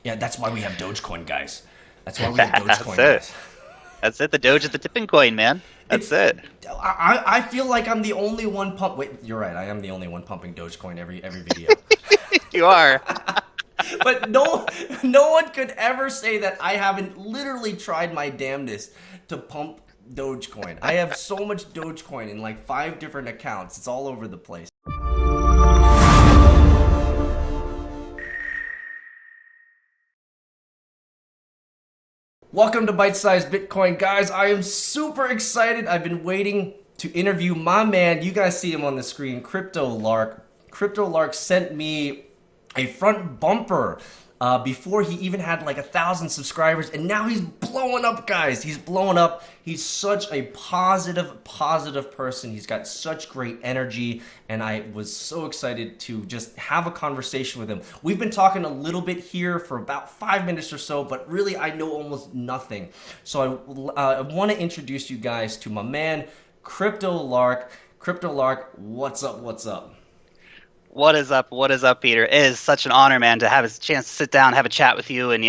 Yeah, that's why we have Dogecoin, guys. That's why we have Dogecoin, That's it. guys. That's it. The Doge is the tipping coin, man. That's It's it. I feel like I'm the only one Wait, you're right. I am the only one pumping Dogecoin every video. You are. But no one could ever say that I haven't literally tried my damnedest to pump Dogecoin. I have so much Dogecoin in like 5 different accounts. It's all over the place. Welcome to Bitesize Bitcoin, guys. I am super excited. I've been waiting to interview my man. You guys see him on the screen, Crypto Lark. Crypto Lark sent me a front bumper before he even had like 1,000 subscribers, and now he's blowing up, guys. He's blowing up. He's such a positive person. He's got such great energy, and I was so excited to just have a conversation with him. We've been talking a little bit here for about 5 minutes or so, but really I know almost nothing. So I want to introduce you guys to my man, Crypto Lark. Crypto Lark, what's up? What's up? What is up? What is up, Peter? It is such an honor, man, to have a chance to sit down, have a chat with you, and,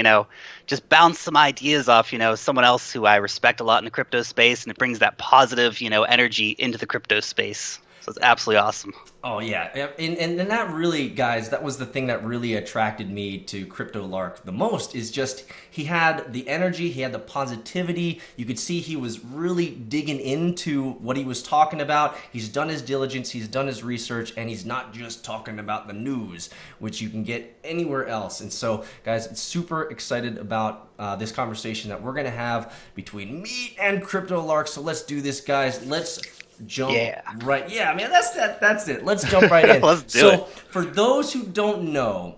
just bounce some ideas off, someone else who I respect a lot in the crypto space, and it brings that positive, energy into the crypto space. So it's absolutely awesome. Oh yeah, and that really, guys, that was the thing that really attracted me to Crypto Lark the most, is just he had the energy, he had the positivity. You could see he was really digging into what he was talking about. He's done his diligence, he's done his research, and he's not just talking about the news, which you can get anywhere else. And so, guys, I'm super excited about this conversation that we're gonna have between me and Crypto Lark. So let's do this, guys. Let's jump right. Yeah, man, that's it. Let's jump right in. Let's do it. For those who don't know,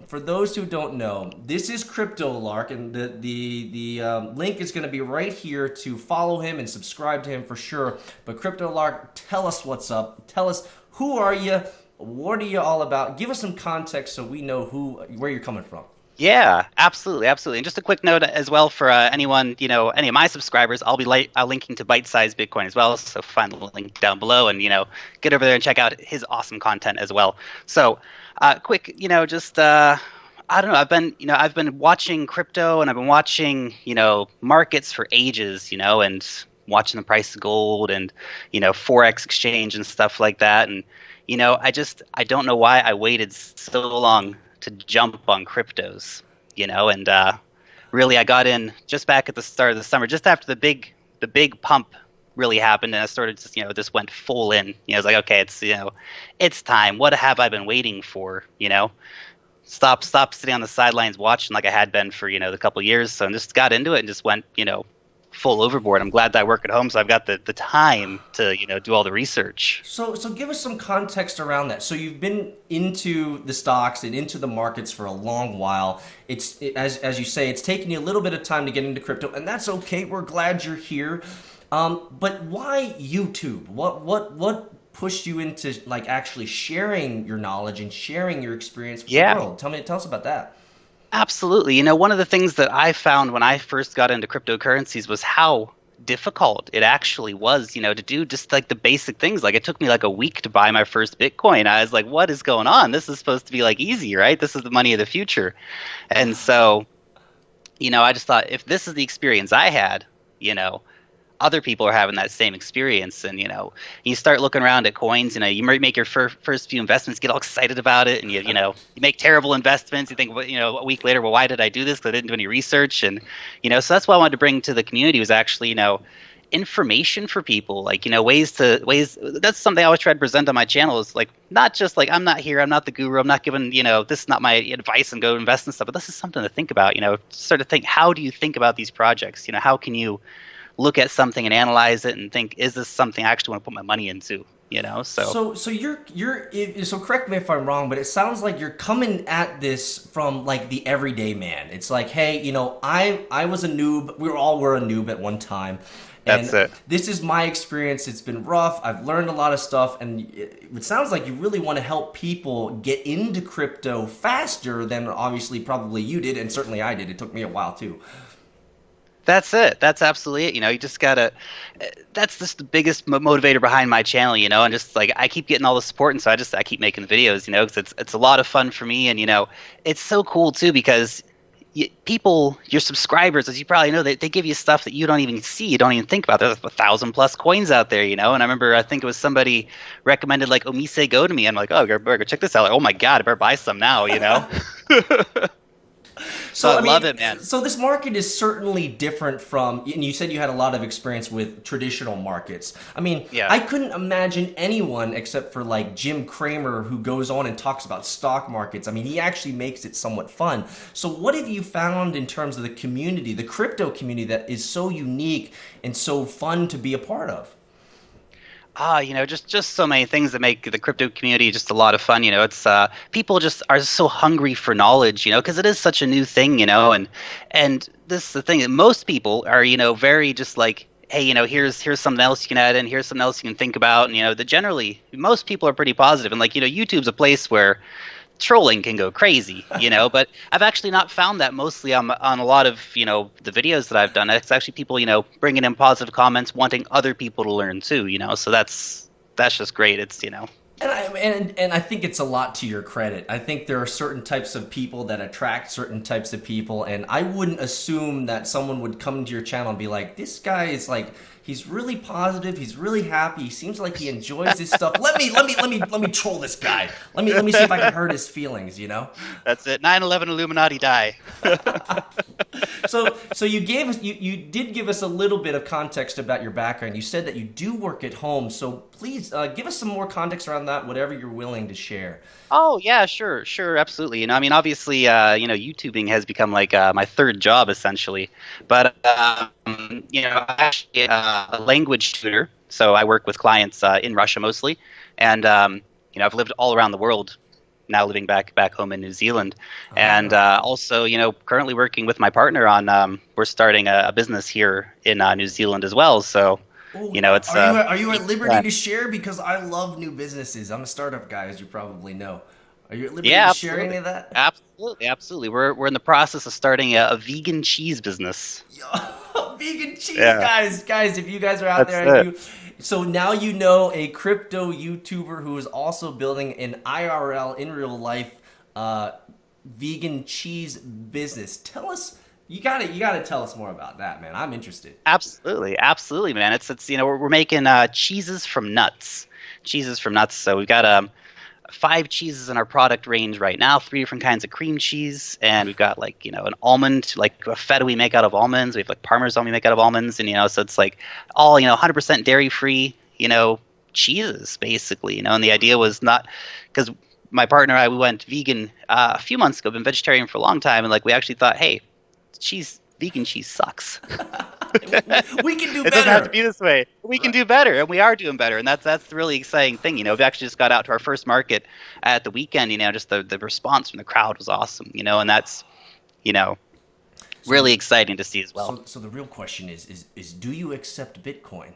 this is Crypto Lark, and the link is going to be right here to follow him and subscribe to him for sure. But Crypto Lark, tell us what's up. Tell us, who are you? What are you all about? Give us some context so we know where you're coming from. Yeah, absolutely, absolutely. And just a quick note as well for anyone, any of my subscribers, I'll be linking to Bitesizebitcoin as well. So find the link down below and, get over there and check out his awesome content as well. So quick, I don't know. I've been watching crypto, and I've been watching, markets for ages, and watching the price of gold and, Forex exchange and stuff like that. And, I don't know why I waited so long to jump on cryptos, and really I got in just back at the start of the summer, just after the big pump really happened, and I started just went full in. I was like, okay, it's time. What have I been waiting for? Stop sitting on the sidelines watching like I had been for the couple of years. So I just got into it and just went full overboard. I'm glad that I work at home, so I've got the time to do all the research. So give us some context around that. So you've been into the stocks and into the markets for a long while. As you say, it's taken you a little bit of time to get into crypto, and that's okay. We're glad you're here. But why YouTube? What pushed you into like actually sharing your knowledge and sharing your experience with the world? Tell us about that. Absolutely. One of the things that I found when I first got into cryptocurrencies was how difficult it actually was, to do just like the basic things. Like it took me like a week to buy my first Bitcoin. I was like, what is going on? This is supposed to be like easy, right? This is the money of the future. And so, I just thought, if this is the experience I had, other people are having that same experience. And, you start looking around at coins, you might make your first few investments, get all excited about it. And, you make terrible investments. You think, well, a week later, well, why did I do this? Because I didn't do any research. And, so that's what I wanted to bring to the community was actually, information for people, like, ways, that's something I always try to present on my channel is like, not just like, I'm not here, I'm not the guru, I'm not giving, this is not my advice and go invest in stuff, but this is something to think about, sort of think, how do you think about these projects? How can you look at something and analyze it and think, is this something I actually want to put my money into? So so correct me if I'm wrong, but it sounds like you're coming at this from like the everyday man. It's like, hey, I was a noob. We were a noob at one time. And that's it. This is my experience. It's been rough. I've learned a lot of stuff, and it sounds like you really want to help people get into crypto faster than obviously probably you did, and certainly I did. It took me a while too. That's it. That's absolutely it. You just gotta. That's just the biggest motivator behind my channel. And just like I keep getting all the support, and so I keep making the videos. Because it's a lot of fun for me, and it's so cool too because people, your subscribers, as you probably know, they give you stuff that you don't even see, you don't even think about. There's 1,000+ coins out there, And I remember, I think it was somebody recommended like Omise Go to me. I'm like, oh, go check this out. Like, oh my God, I better buy some now. So I So I love mean, it, man. so this market is certainly different from, and you said you had a lot of experience with traditional markets. I mean, Yeah. I couldn't imagine anyone except for like Jim Cramer who goes on and talks about stock markets. I mean, he actually makes it somewhat fun. So what have you found in terms of the community, the crypto community that is so unique and so fun to be a part of? Just so many things that make the crypto community just a lot of fun. It's people just are so hungry for knowledge, because it is such a new thing, and this is the thing that most people are, very just like, hey, here's something else you can add in, here's something else you can think about, and that generally most people are pretty positive, and like, YouTube's a place where trolling can go crazy, but I've actually not found that mostly on a lot of, the videos that I've done. It's actually people, bringing in positive comments, wanting other people to learn too, so that's just great. It's. And I think it's a lot to your credit. I think there are certain types of people that attract certain types of people, and I wouldn't assume that someone would come to your channel and be like, "This guy is like, he's really positive, he's really happy, he seems like he enjoys this stuff. Let me troll this guy. Let me see if I can hurt his feelings." That's it. 9/11 Illuminati die. So you did give us a little bit of context about your background. You said that you do work at home, so please give us some more context around that, whatever you're willing to share. Oh yeah, sure, absolutely. I mean, obviously, YouTubing has become like my third job essentially. But I'm actually a language tutor, so I work with clients in Russia mostly, and I've lived all around the world. Now living back home in New Zealand, and also, currently working with my partner on. We're starting a business here in New Zealand as well. So. Oh, It's are you at liberty to share? Because I love new businesses. I'm a startup guy, as you probably know. Are you at liberty yeah, to share absolutely, any of that? absolutely. We're in the process of starting a vegan cheese business. Yo, vegan cheese, Yeah, guys! If you guys are out that's there and it. so now you know a crypto YouTuber who is also building an IRL in real life uh, vegan cheese business. Tell us, you gotta tell us more about that, man. I'm interested. Absolutely, man. It's we're making cheeses from nuts. Cheeses from nuts. So we've got 5 cheeses in our product range right now, 3 different kinds of cream cheese, and we've got like, an almond, like a feta we make out of almonds. We have like parmesan we make out of almonds, and so it's like all 100% dairy free, cheeses basically, and the idea was not because my partner and I, we went vegan a few months ago, been vegetarian for a long time, and like we actually thought, hey, vegan cheese sucks. We can do It doesn't have to better. be this way. We can do better, and we are doing better, and that's the really exciting thing. We've actually just got out to our first market at the weekend. Just the response from the crowd was awesome. And that's you know So really exciting to see as well. so the real question is do you accept Bitcoin?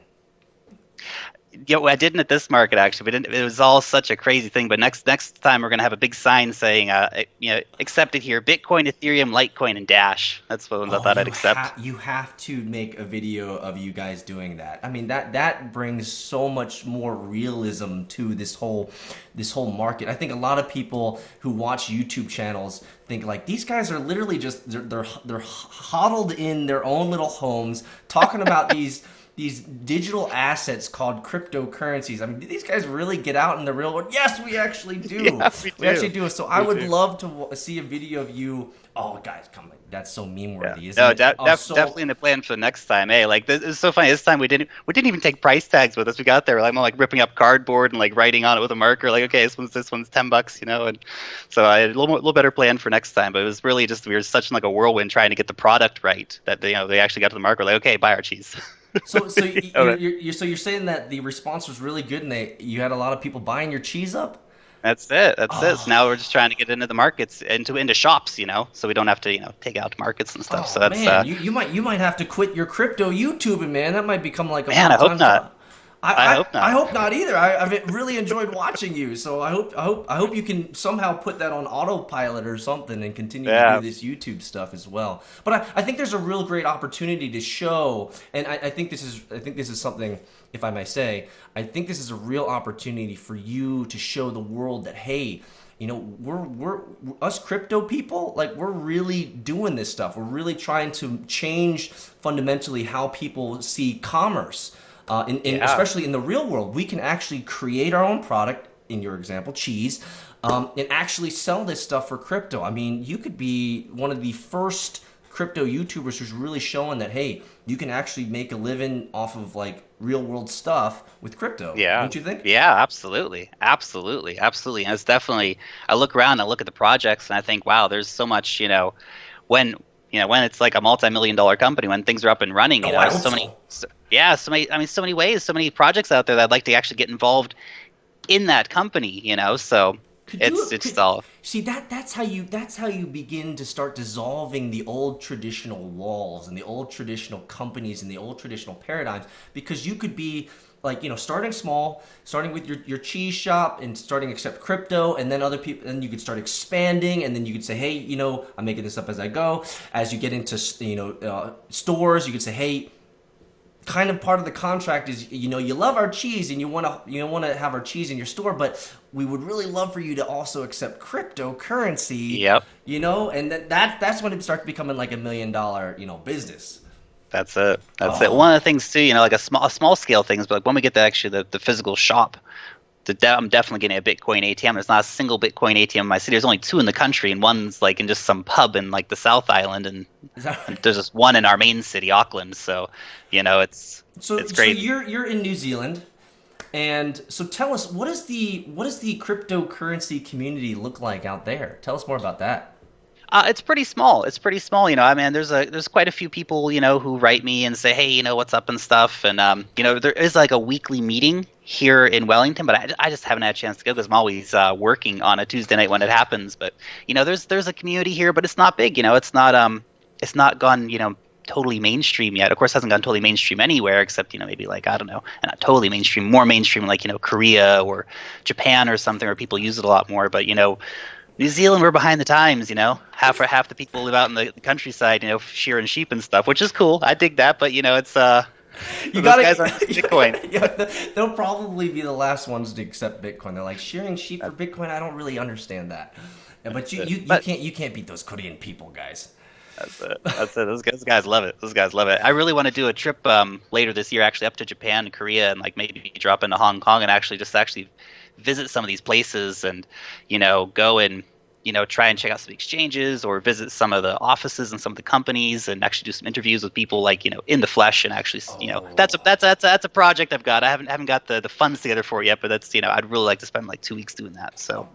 Yeah, well, I didn't at this market actually. We didn't. It was all such a crazy thing. But next time we're gonna have a big sign saying, accepted here: Bitcoin, Ethereum, Litecoin, and Dash. That's what I Oh, thought I'd accept. you have to make a video of you guys doing that. I mean, that brings so much more realism to this whole market. I think a lot of people who watch YouTube channels think like these guys are literally just they're huddled in their own little homes talking about these digital assets called cryptocurrencies. I mean, do these guys really get out in the real world? Yes, we actually do. Yeah, we We do. actually do. So I We would do. love to see a video of you. Oh, guys, come on. That's so meme Yeah. worthy, isn't No, it? definitely in the plan for the next time. Hey, like this is so funny. This time we didn't even take price tags with us. We got there, like I'm like ripping up cardboard and like writing on it with a marker. Like, okay, this one's $10, And so I had a little better plan for next time. But it was really just we were such in like a whirlwind trying to get the product right that they actually got to the marker. Like, okay, buy our cheese. So Okay. you're saying that the response was really good and you had a lot of people buying your cheese up? That's it. That's it. So now we're Oh, just trying to get into the markets, into shops, so we don't have to, take out to markets and stuff. So oh that's man, you might have to quit your crypto YouTubing, man. That might become like a man. full I hope time job. not. I hope I not. hope not either. I've really enjoyed watching you, so I hope you can somehow put that on autopilot or something and continue to do Yeah. this YouTube stuff as well. But I think there's a real great opportunity to show, and I think this is something, if I may say, I think this is a real opportunity for you to show the world that hey, you know, we're us crypto people, like we're really doing this stuff. We're really trying to change fundamentally how people see commerce. Yeah. Especially in the real world, we can actually create our own product. In your example, cheese, and actually sell this stuff for crypto. I mean, you could be one of the first crypto YouTubers who's really showing that, hey, you can actually make a living off of like real world stuff with crypto. Yeah. Don't you think? Yeah, absolutely. Absolutely. Absolutely. And it's definitely, I look around, I look at the projects and I think, wow, there's so much, when, when it's like a multi-million dollar company, when things are up and running, Oh, I hope so many, so. yeah, so many, I mean, so many ways, so many projects out there that I'd like to actually get involved in that company, so Could you it's could all, see that's how you begin to start dissolving the old traditional walls and the old traditional companies and the old traditional paradigms, because you could be like, starting small, starting with your cheese shop and starting accept crypto, and then other people, and you could start expanding, and then you could say, hey, I'm making this up as I go. As you get into stores, you could say, hey, kind of part of the contract is, you love our cheese and you want to have our cheese in your store, but we would really love for you to also accept cryptocurrency, yep. and that's when it starts becoming like $1 million business. That's it. That's it. Oh, One of the things too, like a small scale things, but like when we get to actually the physical shop, I'm definitely getting a Bitcoin ATM. There's not a single Bitcoin ATM in my city. There's only two in the country, and one's like in just some pub in like the South Island, and, is that and right? there's just one in our main city, Auckland. So, So it's so great. you're in New Zealand, and so tell us, what does the cryptocurrency community look like out there? Tell us more about that. It's pretty small. It's pretty small. I mean, there's quite a few people, who write me and say, hey, what's up and stuff. And there is like a weekly meeting here in Wellington, but I just haven't had a chance to go because I'm always working on a Tuesday night when it happens. But there's a community here, but it's not big. It's not gone, totally mainstream yet. Of course, it hasn't gone totally mainstream anywhere except maybe like, I don't know, not totally mainstream, more mainstream like Korea or Japan or something where people use it a lot more. But New Zealand, we're behind the times, half the people live out in the countryside, shearing sheep and stuff, which is cool. I dig that, but it's You those gotta, guys aren't Bitcoin. yeah, they'll probably be the last ones to accept Bitcoin. They're like, shearing sheep for That- Bitcoin. I don't really understand that. Yeah, but That's you, it. you, you But can't you can't beat those Korean people, guys. that's it. That's it. Those guys love it. Those guys love it. I really want to do a trip later this year, actually up to Japan and Korea, and like maybe drop into Hong Kong and actually visit some of these places and go and try and check out some exchanges or visit some of the offices and some of the companies and actually do some interviews with people like in the flesh and actually that's Oh, a project I've got. I haven't got the funds together for it yet, but that's I'd really like to spend like 2 weeks doing that. So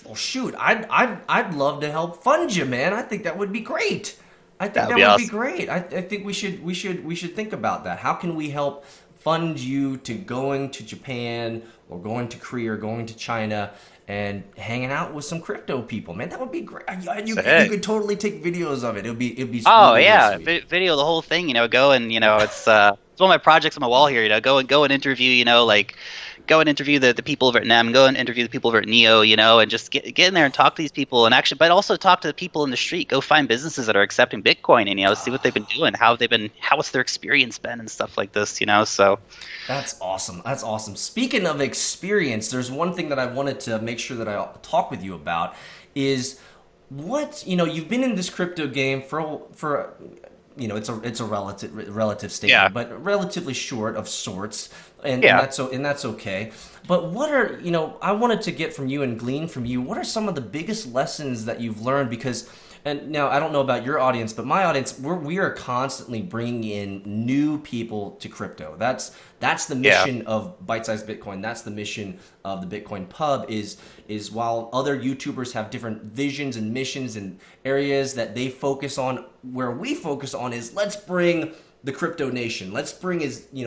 well, shoot, I'd love to help fund you, man. I think that would be great. I think that would that be would be awesome. great. I think we should think about that. How can we help fund you to going to Japan or going to Korea or going to China and hanging out with some crypto people, man? That would be great. You Sick. could totally take videos of it. It'd be Oh really really yeah, sweet. video the whole thing. Go and it's one of my projects on my wall here. Go and interview. Like go and interview the people over at NEM. Go and interview the people over at Neo. And just get in there and talk to these people and actually, but also talk to the people in the street. Go find businesses that are accepting Bitcoin and see what they've been doing, how's their experience been and stuff like this. So That's awesome. That's awesome. Speaking of experience, there's one thing that I wanted to make sure that I talk with you about is what, you've been in this crypto game for it's a relative yeah, statement, but relatively short of sorts, and yeah. that's okay. But what are, I wanted to get from you and glean from you, what are some of the biggest lessons that you've learned? Because, and now I don't know about your audience, but my audience, we are constantly bringing in new people to crypto. That's the Yeah. mission of Bitesize Bitcoin. That's the mission of the Bitcoin Pub. Is while other YouTubers have different visions and missions and areas that they focus on, where we focus on is let's bring the crypto nation. Let's bring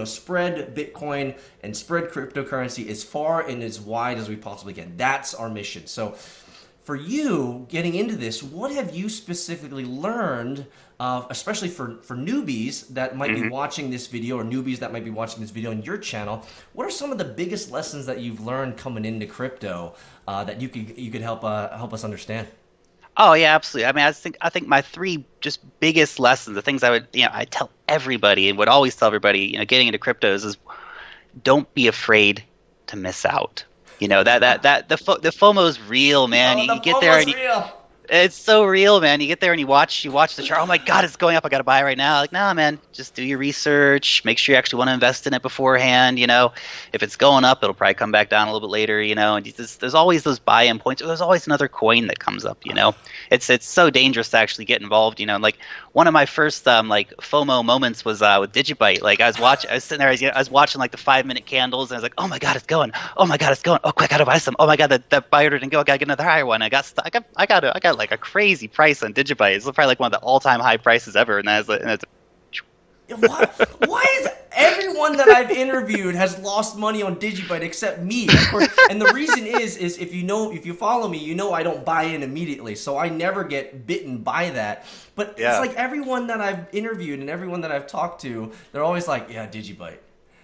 spread Bitcoin and spread cryptocurrency as far and as wide as we possibly can. That's our mission. So for you getting into this, what have you specifically learned, especially for newbies that might be hmm watching this video, or newbies that might be watching this video on your channel? What are some of the biggest lessons that you've learned coming into crypto, that you could help us understand? Oh yeah, absolutely. I mean, I think my three just biggest lessons, the things I tell everybody and would always tell everybody, getting into cryptos is don't be afraid to miss out. The FOMO's real, man. Oh, You the get there FOMO's and real. it's so real, man. You get there and you watch the chart. Oh my God, it's going up. I got to buy right now. Like, nah, man, just do your research. Make sure you actually want to invest in it beforehand. If it's going up, it'll probably come back down a little bit later. And there's always those buy-in points. Or there's always another coin that comes up. It's so dangerous to actually get involved. And like one of my first like FOMO moments was with Digibyte. Like I was sitting there, I was watching like the 5-minute candles, and I was like, oh my God, it's going. Oh my God, it's going. Oh, quick, I gotta buy some. Oh my God, that buy order didn't go. I gotta get another higher one. I got stuck. I got like a crazy price on Digibyte. It's probably like one of the all-time high prices ever, and that's Why is everyone that I've interviewed has lost money on Digibyte except me? Of course, and the reason is if you follow me, I don't buy in immediately, so I never get bitten by that. But yeah. It's like everyone that I've interviewed and everyone that I've talked to, they're always like, yeah, Digibyte.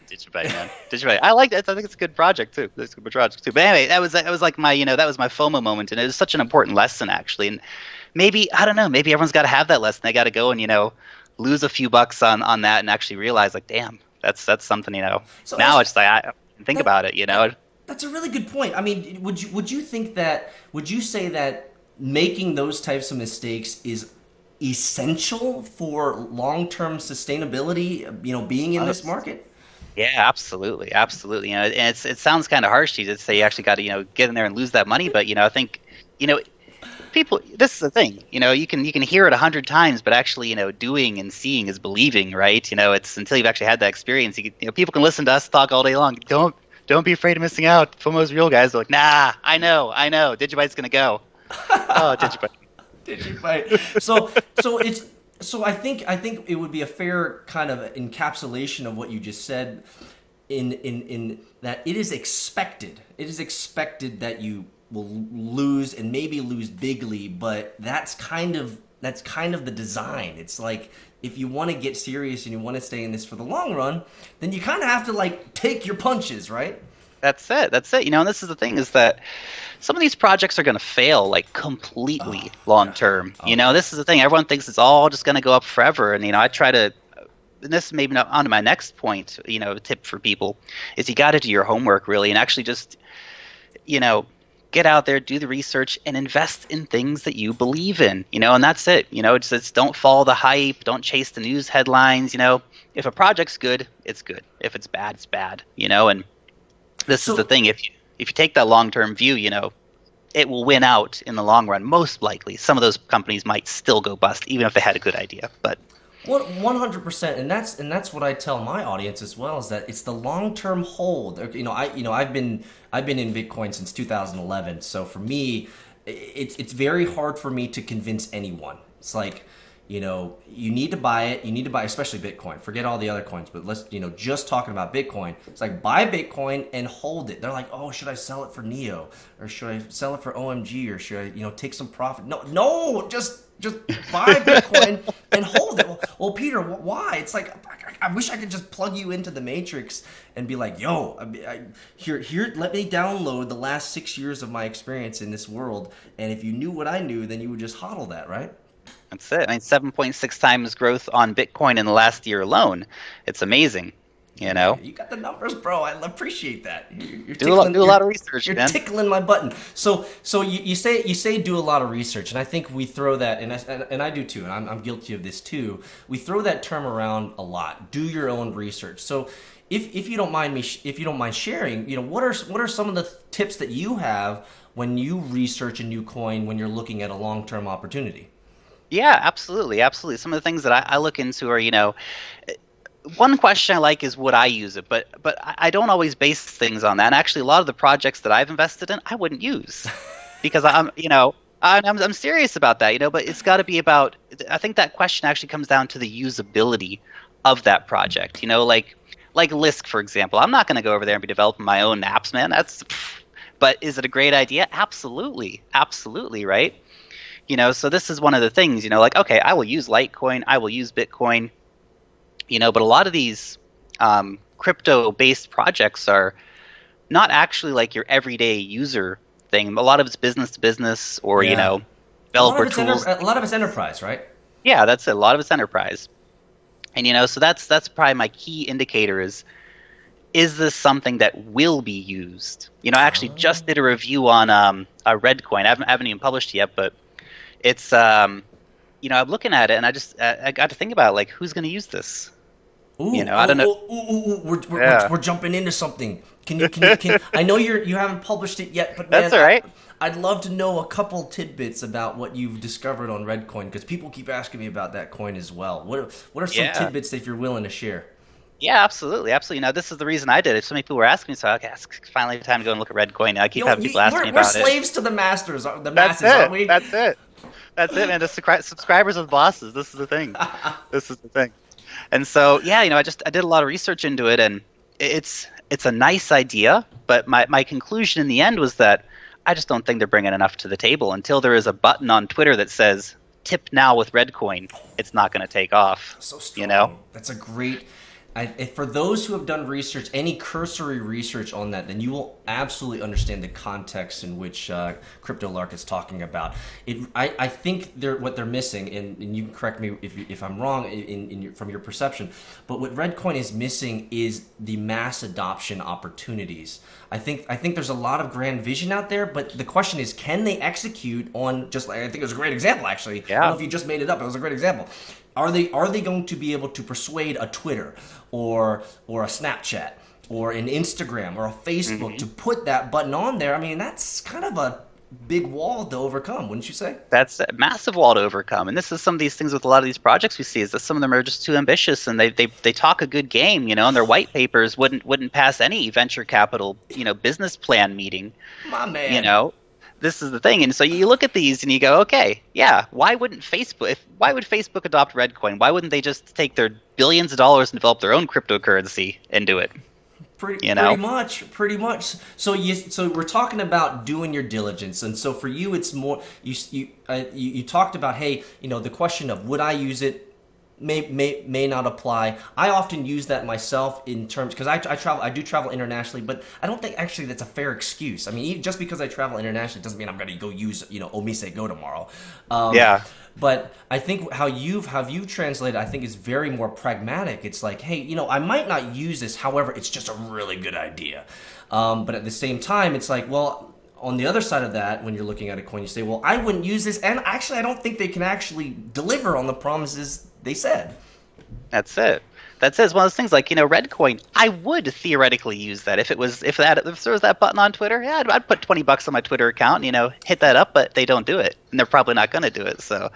Digibyte, man. Digibyte. I like that. I think it's a good project too. It's a good project too. But anyway, that was like my that was my FOMO moment, and it was such an important lesson actually. And maybe I don't know. Maybe everyone's got to have that lesson. They got to go and lose a few bucks on that and actually realize like, damn, that's something. So now it's like I think about it. That's a really good point. I mean, would you say that making those types of mistakes is essential for long-term sustainability? Being in this market. Yeah, absolutely, absolutely. And it sounds kind of harsh to say you actually got to get in there and lose that money, but I think people. This is the thing, you can hear it 100 times, but actually doing and seeing is believing, right? It's until you've actually had that experience. People can listen to us talk all day long. Don't be afraid of missing out. FOMO's real, guys. They're like, nah, I know. Digibyte's gonna go. Oh, Digibyte. Digibyte. So I think it would be a fair kind of encapsulation of what you just said in that it is expected. It is expected that you will lose and maybe lose bigly, but that's kind of the design. It's like if you want to get serious and you want to stay in this for the long run, then you kind of have to like take your punches, right? That's it. And this is the thing is that some of these projects are going to fail like completely long term. This is the thing. Everyone thinks it's all just going to go up forever. And, I try to, and this may be on to my next point, tip for people is you got to do your homework really and actually just, get out there, do the research and invest in things that you believe in, and that's it. It's don't follow the hype. Don't chase the news headlines. If a project's good, it's good. If it's bad, it's bad, and this is the thing. If you take that long-term view, it will win out in the long run. Most likely, some of those companies might still go bust, even if they had a good idea. But 100%, and that's what I tell my audience as well. Is that it's the long-term hold. I've been in Bitcoin since 2011. So for me, it's very hard for me to convince anyone. It's like, you need to buy it. You need to buy, especially Bitcoin. Forget all the other coins, but let's, just talking about Bitcoin. It's like buy Bitcoin and hold it. They're like, oh, should I sell it for Neo, or should I sell it for OMG, or should I, take some profit? No, just buy Bitcoin and hold it. Well, Peter, why? It's like I wish I could just plug you into the matrix and be like, yo, here, let me download the last 6 years of my experience in this world, and if you knew what I knew, then you would just hodl that, right? That's it. 7.6 times growth on Bitcoin in the last year alone. It's amazing. You got the numbers, bro. I appreciate that. You're do a lot of research. You're man. tickling my button. So you say do a lot of research, and I think we throw that, and I do too, and I'm guilty of this too. We throw that term around a lot. Do your own research. So if you don't mind sharing, what are some of the tips that you have when you research a new coin when you're looking at a long-term opportunity? Yeah, absolutely. Some of the things that I look into are, one question I like is would I use it, but I don't always base things on that. And actually, a lot of the projects that I've invested in, I wouldn't use because I'm serious about that, But it's got to be about. I think that question actually comes down to the usability of that project, like Lisk, for example. I'm not going to go over there and be developing my own apps, man. But is it a great idea? Absolutely, right? So this is one of the things, okay, I will use Litecoin, I will use Bitcoin, but a lot of these crypto-based projects are not actually like your everyday user thing. A lot of it's business to business or, developer tools. A lot of it's enterprise, right? Yeah, that's it. A lot of it's enterprise. And, so that's probably my key indicator is is this something that will be used? I actually just did a review on a Redcoin. I haven't even published it yet, but it's I'm looking at it and I got to think about like who's going to use this. Ooh, I don't know. we're Yeah, we're jumping into something. Can I know you haven't published it yet, but man, that's all right. I'd love to know a couple tidbits about what you've discovered on Redcoin because people keep asking me about that coin as well. What are some Yeah. tidbits if you're willing to share? Yeah, absolutely, absolutely. This is the reason I did it. So many people were asking me, so okay, it's finally time to go and look at Redcoin. I keep having people ask me We're about it. slaves to the masters, the That's masses, aren't it. we? That's it. That's it, man. The subscribers are the bosses. This is the thing. This is the thing. And so, yeah, I did a lot of research into it, and it's a nice idea. But my conclusion in the end was that I just don't think they're bringing enough to the table. Until there is a button on Twitter that says "Tip now with Redcoin," it's not going to take off. So strong. You know? That's a great. For those who have done research, any cursory research on that, then you will absolutely understand the context in which CryptoLark is talking about. I think what they're missing, and you can correct me if I'm wrong from your perception, but what Redcoin is missing is the mass adoption opportunities. I think there's a lot of grand vision out there, but the question is, can they execute on just like I think it was a great example actually. Yeah. I don't know if you just made it up. It was a great example. Are they going to be able to persuade a Twitter or a Snapchat or an Instagram or a Facebook to put that button on there? I mean, that's kind of a big wall to overcome, wouldn't you say? That's a massive wall to overcome. And this is some of these things with a lot of these projects we see is that some of them are just too ambitious and they talk a good game, and their white papers wouldn't pass any venture capital, business plan meeting. My man. This is the thing. And so you look at these and you go, okay, yeah, why would Facebook adopt Redcoin? Why wouldn't they just take their billions of dollars and develop their own cryptocurrency and do it? Pretty much. So we're talking about doing your diligence, and so for you, it's more you talked about, hey, the question of would I use it may not apply. I often use that myself in terms because I do travel internationally, but I don't think actually that's a fair excuse. I mean, just because I travel internationally doesn't mean I'm going to go use Omise Go tomorrow. Yeah. But I think how you've translated, I think, is very more pragmatic. It's like, hey, I might not use this, however, it's just a really good idea. But at the same time, it's like, well, on the other side of that, when you're looking at a coin, you say, well, I wouldn't use this, and actually, I don't think they can actually deliver on the promises they said. That's it. It's one of those things like, Redcoin, I would theoretically use that if there was that button on Twitter. Yeah, I'd put $20 on my Twitter account, hit that up, but they don't do it. And they're probably not going to do it. So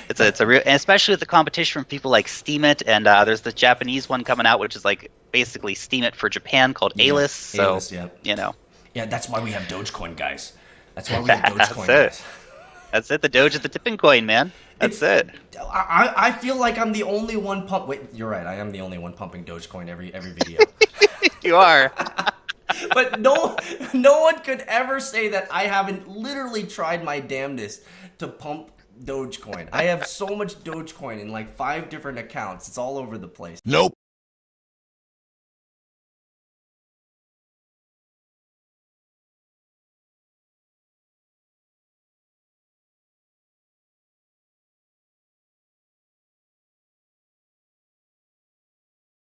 it's a real, and especially with the competition from people like Steemit, and there's the Japanese one coming out, which is like basically Steemit for Japan called A-List. So, A-List, yeah. Yeah, that's why we have Dogecoin, guys. That's why we have Dogecoin, guys. That's it. The Doge is the tipping coin, man. That's it. I feel like I'm the only one Wait, you're right. I am the only one pumping Dogecoin every video. You are. But no one could ever say that I haven't literally tried my damnedest to pump Dogecoin. I have so much Dogecoin in like 5 different accounts. It's all over the place. Nope.